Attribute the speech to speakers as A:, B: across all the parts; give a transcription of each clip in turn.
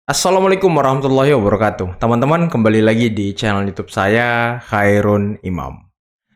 A: Assalamualaikum warahmatullahi wabarakatuh. Teman-teman, kembali lagi di channel YouTube saya, Khairun Imam.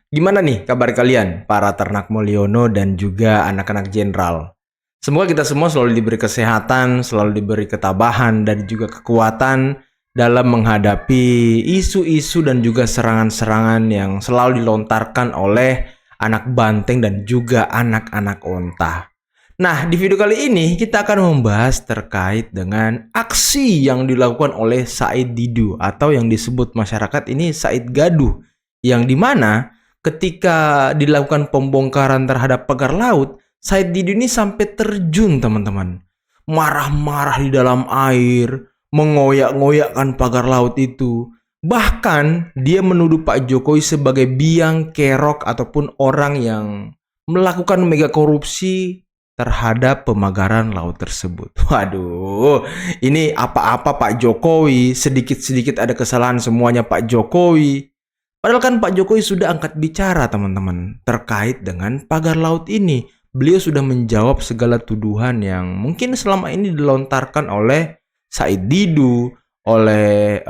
A: Gimana nih kabar kalian, para ternak Mulyono dan juga anak-anak jenderal? Semoga kita semua selalu diberi kesehatan, selalu diberi ketabahan dan juga kekuatan dalam menghadapi isu-isu dan juga serangan-serangan yang selalu dilontarkan oleh anak banteng dan juga anak-anak onta. Nah, di video kali ini kita akan membahas terkait dengan aksi yang dilakukan oleh Said Didu atau yang disebut masyarakat ini Said Gaduh, yang dimana ketika dilakukan pembongkaran terhadap pagar laut, Said Didu ini sampai terjun, teman-teman. Marah-marah di dalam air, mengoyak-ngoyakkan pagar laut itu. Bahkan dia menuduh Pak Jokowi sebagai biang kerok ataupun orang yang melakukan mega korupsi terhadap pemagaran laut tersebut. Waduh, ini apa-apa Pak Jokowi, sedikit-sedikit ada kesalahan semuanya Pak Jokowi. Padahal kan Pak Jokowi sudah angkat bicara, teman-teman, terkait dengan pagar laut ini. Beliau sudah menjawab segala tuduhan yang mungkin selama ini dilontarkan oleh Said Didu, oleh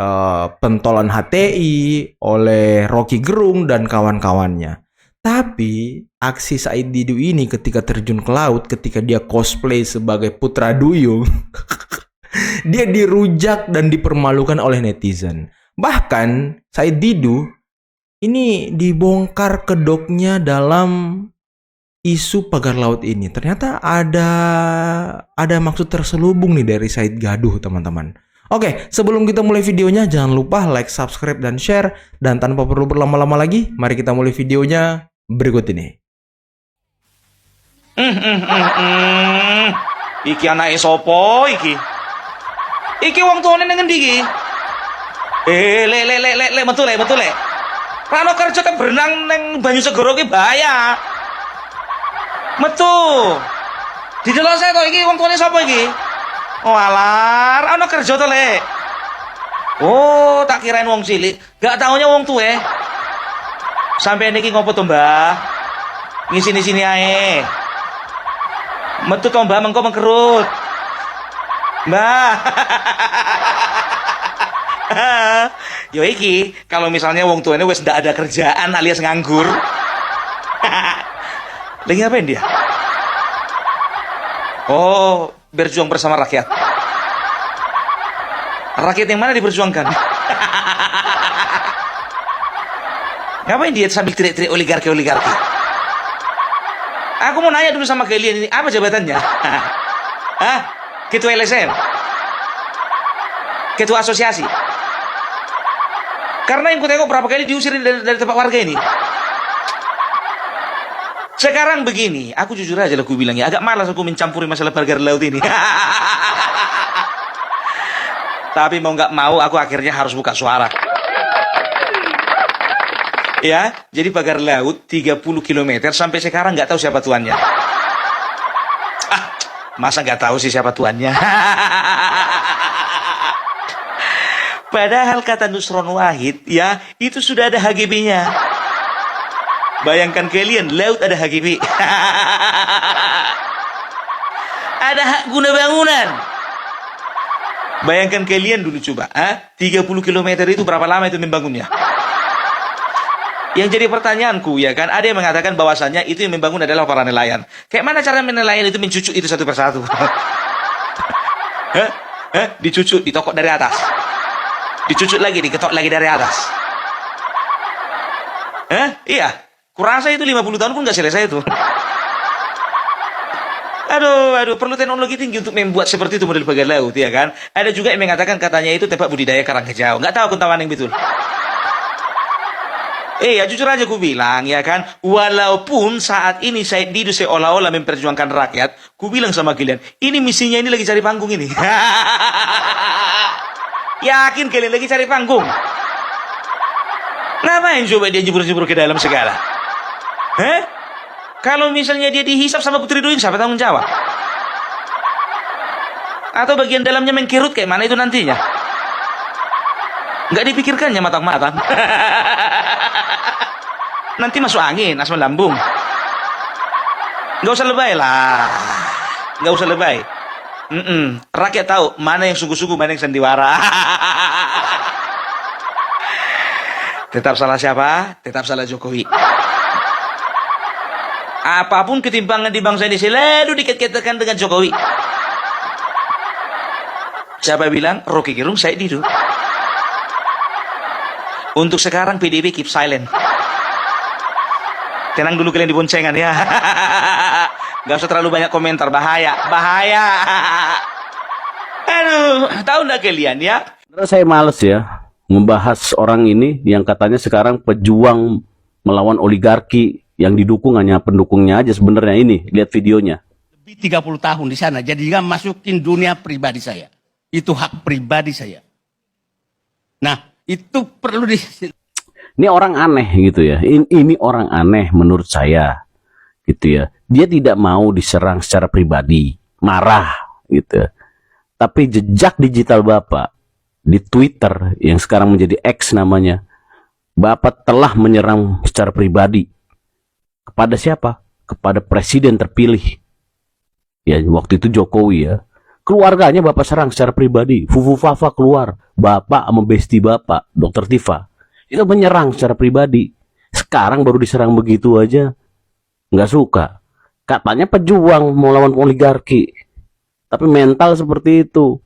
A: pentolan HTI, oleh Rocky Gerung dan kawan-kawannya. Tapi aksi Said Didu ini ketika terjun ke laut, ketika dia cosplay sebagai Putra Duyung, dia dirujak dan dipermalukan oleh netizen. Bahkan Said Didu ini dibongkar kedoknya dalam isu pagar laut ini. Ternyata ada maksud terselubung nih dari Said Gaduh, teman-teman. Oke, sebelum kita mulai videonya, jangan lupa like, subscribe, dan share. Dan tanpa perlu berlama-lama lagi, mari kita mulai videonya berikut ini.
B: Iki anake sapa iki? Iki wong tuane nang endi iki? Le, metu le. Rano kerja kan berenang nang banyu segoro ki bahaya. Metu. Didelok to iki wong tuane sapa iki? Oh alar, ana kerja to le. Oh, tak kirain wong cilik. Gak taunya wong tuwe. Sampai niki ngopo to, Mbah? Ngisi-sini ae. Metu to, Mbah, mengko mengkerut. Mbah. Yo iki, kalau misalnya wong tuane wis ndak ada kerjaan alias nganggur. Lagi ngapain dia? Oh, berjuang bersama rakyat. Rakyat yang mana diperjuangkan? Ngapain dia sambil teriak-teriak oligarki? Aku mau nanya dulu sama kalian ini, apa jabatannya? Hah? Ketua LSM? Ketua asosiasi? Karena yang ku tengok berapa kali diusir dari tempat warga ini. Sekarang begini, aku jujur aja lah aku bilang ya, agak malas aku mencampuri masalah pagar laut ini. Tapi mau nggak mau, aku akhirnya harus buka suara. Ya, jadi pagar laut 30 km sampai sekarang nggak tahu siapa tuannya. Masa nggak tahu sih siapa tuannya? Padahal kata Nusron Wahid, ya, itu sudah ada HGB-nya. Bayangkan kalian, laut ada HGB. Ada hak guna bangunan. Bayangkan kalian dulu coba, 30 km itu berapa lama itu membangunnya? Yang jadi pertanyaanku ya kan, ada yang mengatakan bahwasannya itu yang membangun adalah para nelayan. Kayak mana cara nelayan itu mencucuk itu satu persatu? Dicucuk, ditokok dari atas. Dicucuk lagi, diketok lagi dari atas. Iya, kurasa itu 50 tahun pun nggak selesai itu. Aduh, perlu teknologi tinggi untuk membuat seperti itu model pagar laut, ya kan? Ada juga yang mengatakan katanya itu tempat budidaya karang hijau. Nggak tahu kuntawan yang betul. Ya jujur aja ku bilang, ya kan? Walaupun saat ini Said Didu seolah-olah memperjuangkan rakyat, ku bilang sama kalian, ini misinya ini lagi cari panggung ini. Yakin kalian lagi cari panggung? Ngapain coba dia jebur-jebur ke dalam segala? Kalau misalnya dia dihisap sama Putri Duyung, siapa tanggung jawab? Atau bagian dalamnya mengkerut kayak mana itu nantinya? Nggak dipikirkannya matang-matang. Nanti masuk angin, asam lambung. Nggak usah lebay lah. Nggak usah lebay. Rakyat tahu mana yang sungguh-sungguh, mana yang sandiwara. Tetap salah siapa? Tetap salah Jokowi. Apapun ketimpangan di bangsa ini selalu dikait-kaitkan dengan Jokowi. Siapa bilang? Rocky Gerung, Said Didu. Untuk sekarang PDIP keep silent. Tenang dulu kalian di boncengan ya. Gak usah terlalu banyak komentar, bahaya. Aduh, tahu nggak kalian ya?
C: Saya males ya membahas orang ini yang katanya sekarang pejuang melawan oligarki, yang didukung hanya pendukungnya aja sebenarnya. Ini lihat videonya.
D: Lebih 30 tahun di sana, jadi dia masukin dunia pribadi saya. Itu hak pribadi saya. Nah, itu perlu
C: Ini orang aneh gitu ya. Ini orang aneh menurut saya gitu ya. Dia tidak mau diserang secara pribadi, marah gitu. Tapi jejak digital Bapak di Twitter yang sekarang menjadi X namanya, Bapak telah menyerang secara pribadi. Kepada siapa? Kepada presiden terpilih. Ya, waktu itu Jokowi ya. Keluarganya Bapak serang secara pribadi. Fufu Fafa keluar. Bapak sama besti Bapak, Dr. Tifa. Itu menyerang secara pribadi. Sekarang baru diserang begitu aja. Nggak suka. Katanya pejuang mau lawan oligarki. Tapi mental seperti itu.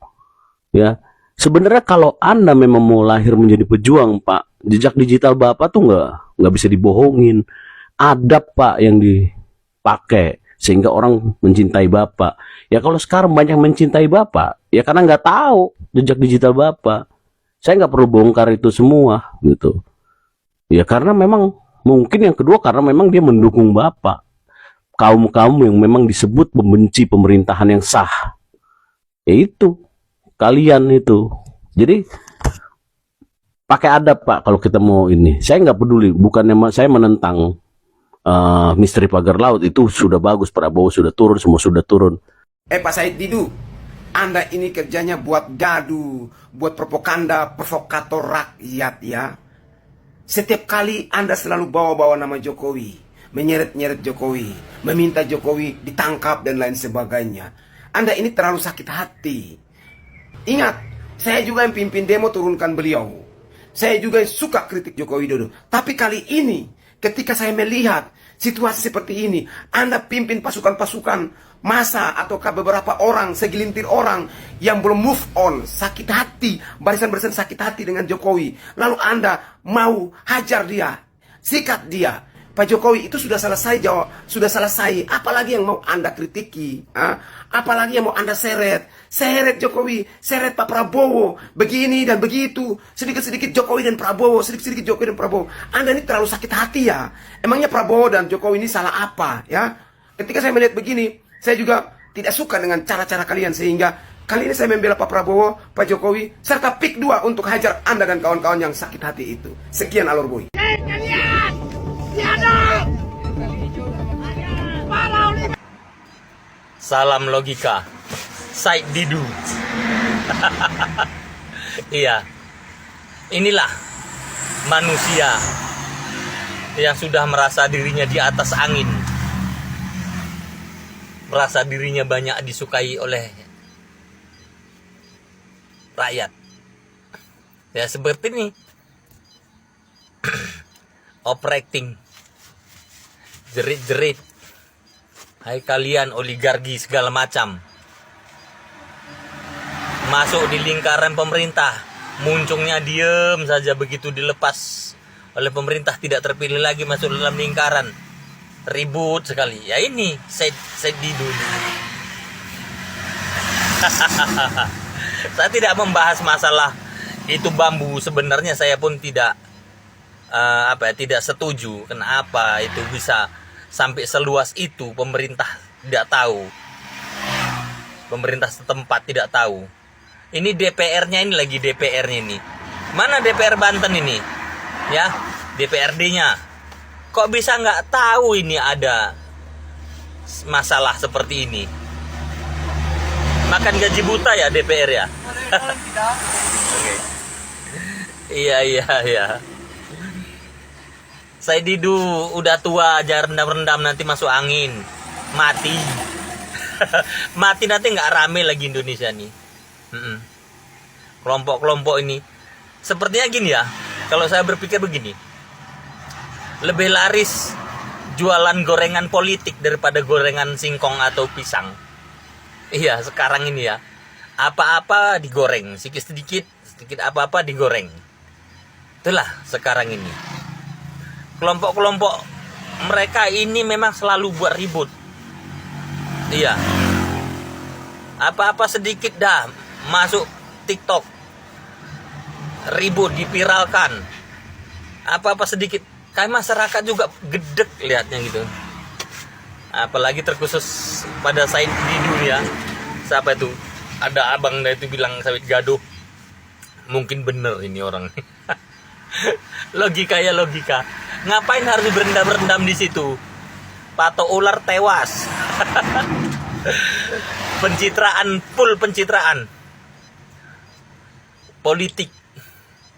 C: Ya. Sebenarnya kalau Anda memang mau lahir menjadi pejuang, Pak, jejak digital Bapak tuh nggak bisa dibohongin. Adab, Pak, yang dipakai sehingga orang mencintai Bapak. Ya kalau sekarang banyak mencintai Bapak, ya karena nggak tahu jejak digital Bapak. Saya nggak perlu bongkar itu semua, gitu. Ya karena memang mungkin yang kedua karena memang dia mendukung Bapak. Kaum-kaum yang memang disebut membenci pemerintahan yang sah. Ya itu. Kalian itu. Jadi pakai adab, Pak, kalau kita mau ini. Saya nggak peduli, bukannya saya menentang misteri pagar laut. Itu sudah bagus, Prabowo sudah turun, semua sudah turun.
E: Pak Said Didu, Anda ini kerjanya buat gaduh, buat propaganda, provokator rakyat ya. Setiap kali Anda selalu bawa-bawa nama Jokowi, menyeret-nyeret Jokowi, meminta Jokowi ditangkap dan lain sebagainya. Anda ini terlalu sakit hati. Ingat, saya juga yang pimpin demo turunkan beliau. Saya juga suka kritik Jokowi Dodo. Tapi kali ini, ketika saya melihat situasi seperti ini, Anda pimpin pasukan-pasukan massa ataukah beberapa orang, segelintir orang yang belum move on, sakit hati, barisan-barisan sakit hati dengan Jokowi. Lalu Anda mau hajar dia, sikat dia. Pak Jokowi itu sudah selesai jawab, sudah selesai. Apalagi yang mau Anda kritiki? Apalagi yang mau Anda seret? Seret Jokowi, seret Pak Prabowo, begini dan begitu. Sedikit-sedikit Jokowi dan Prabowo, sedikit-sedikit Jokowi dan Prabowo. Anda ini terlalu sakit hati ya. Emangnya Prabowo dan Jokowi ini salah apa ya? Ketika saya melihat begini, saya juga tidak suka dengan cara-cara kalian. Sehingga kali ini saya membela Pak Prabowo, Pak Jokowi, serta PIK 2 untuk hajar Anda dan kawan-kawan yang sakit hati itu. Sekian Alur Boy.
F: Salam logika, Said Didu. Iya, inilah manusia yang sudah merasa dirinya di atas angin, merasa dirinya banyak disukai oleh rakyat. Ya seperti ini, operating, jerit-jerit. Hai kalian oligarki segala macam, masuk di lingkaran pemerintah, muncungnya diem saja, begitu dilepas oleh pemerintah tidak terpilih lagi masuk dalam lingkaran, ribut sekali. Ya ini Said Didu. Saya tidak membahas masalah itu bambu. Sebenarnya saya pun tidak tidak setuju kenapa itu bisa sampai seluas itu. Pemerintah tidak tahu, pemerintah setempat tidak tahu. Ini DPR-nya ini lagi, DPR-nya ini. Mana DPR Banten ini? Ya, DPRD-nya. Kok bisa nggak tahu ini ada masalah seperti ini? Makan gaji buta ya DPR ya? Oke. Iya. Said Didu udah tua, jangan rendam-rendam nanti masuk angin, mati. Mati nanti nggak rame lagi Indonesia nih. Kelompok-kelompok ini sepertinya gini ya, kalau saya berpikir begini, lebih laris jualan gorengan politik daripada gorengan singkong atau pisang. Iya, sekarang ini ya, apa-apa digoreng, sedikit apa-apa digoreng. Itulah sekarang ini. Kelompok-kelompok mereka ini memang selalu buat ribut. Iya. Apa-apa sedikit dah masuk TikTok. Ribut, dipiralkan. Apa-apa sedikit. Kayak masyarakat juga gedek lihatnya gitu. Apalagi terkhusus pada Said Didu ya. Siapa itu? Ada abang itu bilang sawit gaduh. Mungkin bener ini orang. Logika ya logika. Ngapain harus berendam di situ? Patok ular tewas. Pencitraan, full pencitraan. Politik,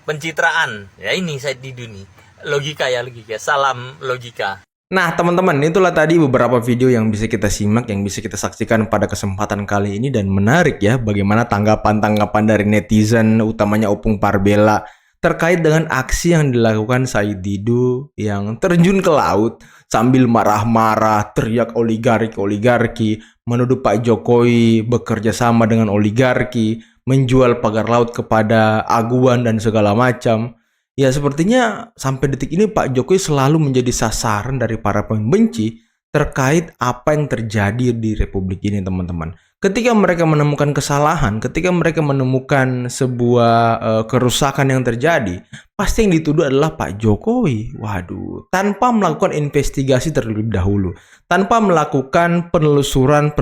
F: pencitraan. Ya ini saya di dunia. Logika ya logika. Salam logika.
A: Nah teman-teman, itulah tadi beberapa video yang bisa kita simak, yang bisa kita saksikan pada kesempatan kali ini. Dan menarik ya bagaimana tanggapan-tanggapan dari netizen, utamanya Opung Parbela, terkait dengan aksi yang dilakukan Said Didu yang terjun ke laut sambil marah-marah, teriak oligarki, menuduh Pak Jokowi bekerja sama dengan oligarki, menjual pagar laut kepada aguan dan segala macam. Ya sepertinya sampai detik ini Pak Jokowi selalu menjadi sasaran dari para pembenci terkait apa yang terjadi di Republik ini teman-teman. Ketika mereka menemukan kesalahan, ketika mereka menemukan sebuah kerusakan yang terjadi, pasti yang dituduh adalah Pak Jokowi. Waduh, tanpa melakukan investigasi terlebih dahulu, tanpa melakukan penelusuran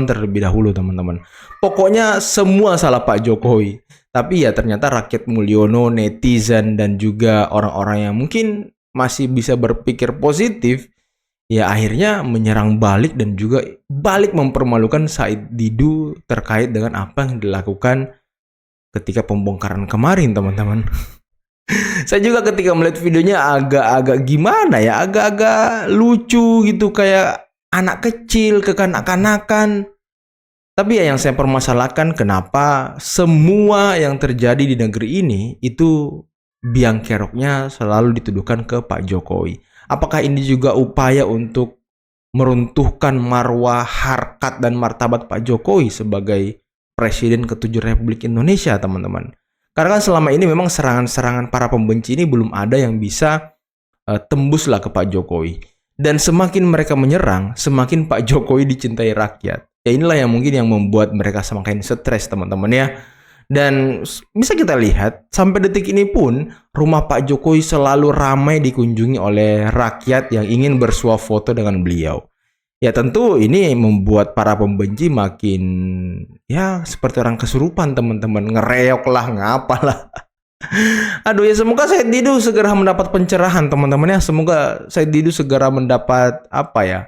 A: terlebih dahulu teman-teman. Pokoknya semua salah Pak Jokowi. Tapi ya ternyata rakyat Mulyono, netizen, dan juga orang-orang yang mungkin masih bisa berpikir positif, ya akhirnya menyerang balik dan juga balik mempermalukan Said Didu terkait dengan apa yang dilakukan ketika pembongkaran kemarin teman-teman. Saya juga ketika melihat videonya agak-agak gimana ya, agak-agak lucu gitu, kayak anak kecil, kekanak-kanakan. Tapi ya yang saya permasalahkan, kenapa semua yang terjadi di negeri ini itu biang keroknya selalu dituduhkan ke Pak Jokowi. Apakah ini juga upaya untuk meruntuhkan marwah, harkat, dan martabat Pak Jokowi sebagai Presiden ke-7 Republik Indonesia, teman-teman? Karena kan selama ini memang serangan-serangan para pembenci ini belum ada yang bisa tembuslah ke Pak Jokowi. Dan semakin mereka menyerang, semakin Pak Jokowi dicintai rakyat. Ya inilah yang mungkin yang membuat mereka semakin stres, teman-teman ya. Dan bisa kita lihat, sampai detik ini pun rumah Pak Jokowi selalu ramai dikunjungi oleh rakyat yang ingin bersuah foto dengan beliau. Ya tentu ini membuat para pembenci makin ya seperti orang kesurupan teman-teman. Ngereok lah, ngapalah. Aduh ya, semoga Said Didu segera mendapat pencerahan teman-teman ya. Semoga Said Didu segera mendapat apa ya,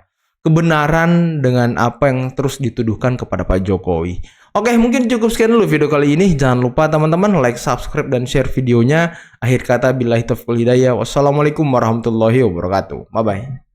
A: kebenaran dengan apa yang terus dituduhkan kepada Pak Jokowi. Oke, mungkin cukup sekian dulu video kali ini. Jangan lupa teman-teman like, subscribe, dan share videonya. Akhir kata billahi taufiq wal hidayah. Wassalamualaikum warahmatullahi wabarakatuh. Bye-bye.